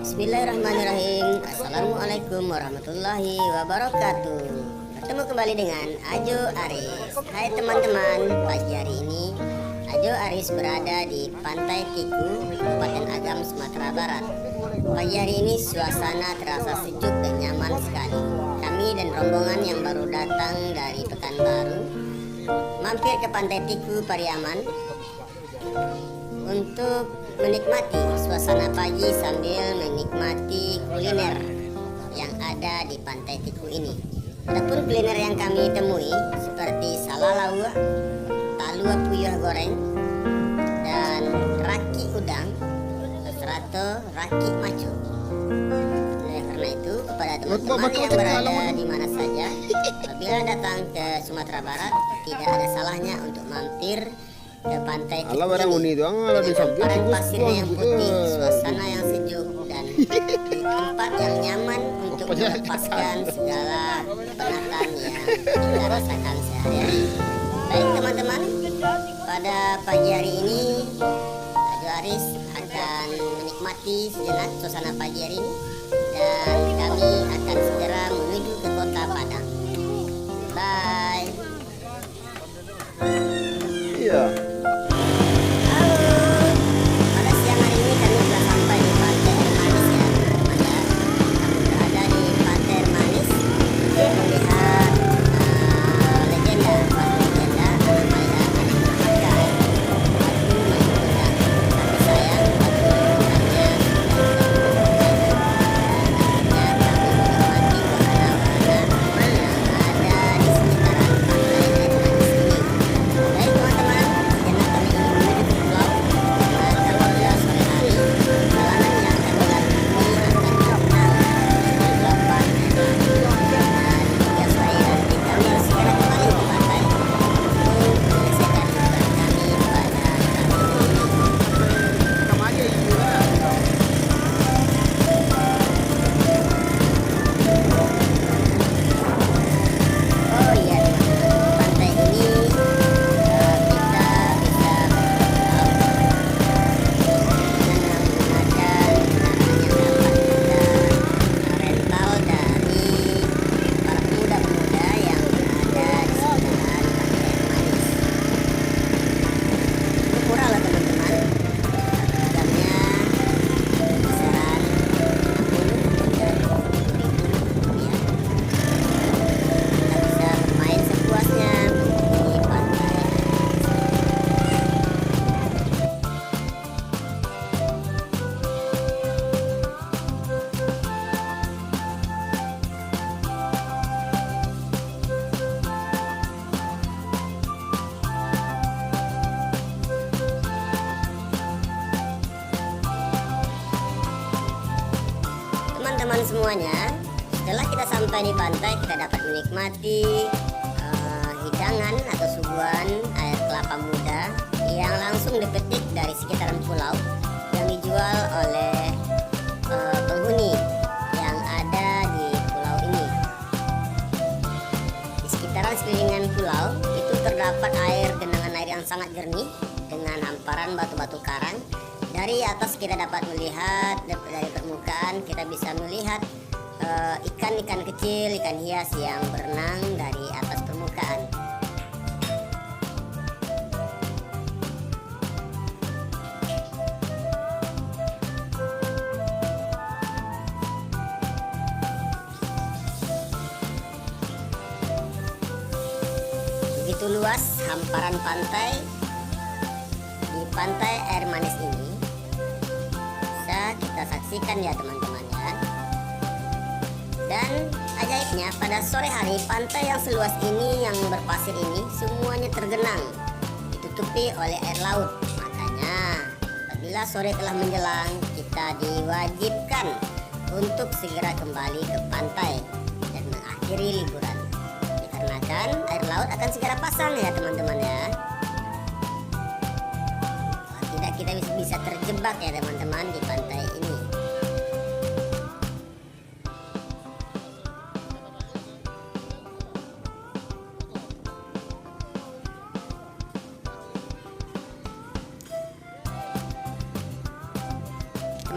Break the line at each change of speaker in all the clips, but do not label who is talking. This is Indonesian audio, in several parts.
Bismillahirrahmanirrahim. Assalamualaikum warahmatullahi wabarakatuh. Bertemu kembali dengan Ajo Aris. Hai teman-teman, pagi hari ini Ajo Aris berada di Pantai Tiku, Kabupaten Agam, Sumatera Barat. Pagi hari ini suasana terasa sejuk dan nyaman sekali. Kami dan rombongan yang baru datang dari Pekanbaru mampir ke Pantai Tiku, Pariaman untuk menikmati suasana pagi sambil menikmati kuliner yang ada di Pantai Tiku ini. Adapun kuliner yang kami temui seperti salalau, talua puyuh goreng, dan raki udang atau raki maco. Oleh karena itu, kepada teman-teman yang berada di mana saja, apabila datang ke Sumatera Barat, tidak ada salahnya untuk mampir ke Pantai Tiku ini. Dengan hamparan pasirnya yang putih, suasana yang sejuk, dan di tempat yang nyaman untuk melepaskan segala penatan yang kita rasakan sehari-hari. Baik teman-teman, pada pagi hari ini Ajo Aris akan menikmati sejenak suasana pagi hari ini, dan kami akan segera menuju ke kota Padang. Bye.
Iya. Teman-teman semuanya, setelah kita sampai di pantai, kita dapat menikmati hidangan atau suguhan air kelapa muda yang langsung dipetik dari sekitaran pulau yang dijual oleh penghuni yang ada di pulau ini. Di sekitaran sekelilingan pulau itu terdapat genangan air yang sangat jernih dengan hamparan batu-batu karang. Dari atas kita dapat melihat, dari permukaan kita bisa melihat ikan-ikan kecil, ikan hias yang berenang dari atas permukaan. Begitu luas hamparan pantai di pantai air manis ini. Kita saksikan ya teman-teman ya. Dan ajaibnya pada sore hari pantai yang seluas ini, yang berpasir ini, semuanya tergenang, ditutupi oleh air laut. Makanya apabila sore telah menjelang, kita diwajibkan untuk segera kembali ke pantai dan mengakhiri liburan, dikarenakan air laut akan segera pasang ya teman-teman ya. Tidak kita bisa terjebak ya teman-teman di pantai ini.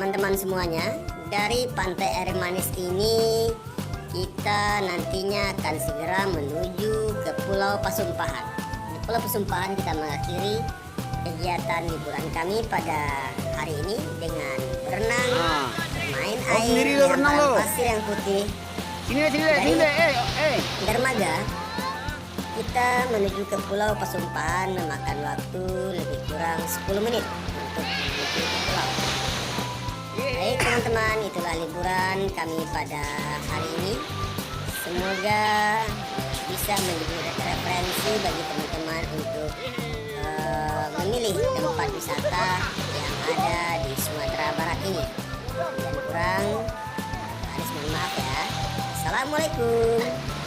teman-teman semuanya, dari Pantai Air Manis ini kita nantinya akan segera menuju ke Pulau Pasumpahan. Di Pulau Pasumpahan kita mengakhiri kegiatan liburan kami pada hari ini dengan berenang, bermain air,
sendiri lo berenang lo.
pasir yang putih.
Sini,
Dermaga kita menuju ke Pulau Pasumpahan memakan waktu lebih kurang 10 menit untuk menuju ke pulau. Baik teman-teman, itulah liburan kami pada hari ini. Semoga bisa menjadi referensi bagi teman-teman untuk memilih tempat wisata yang ada di Sumatera Barat ini. Dan kurang, harus mohon maaf ya. Assalamualaikum.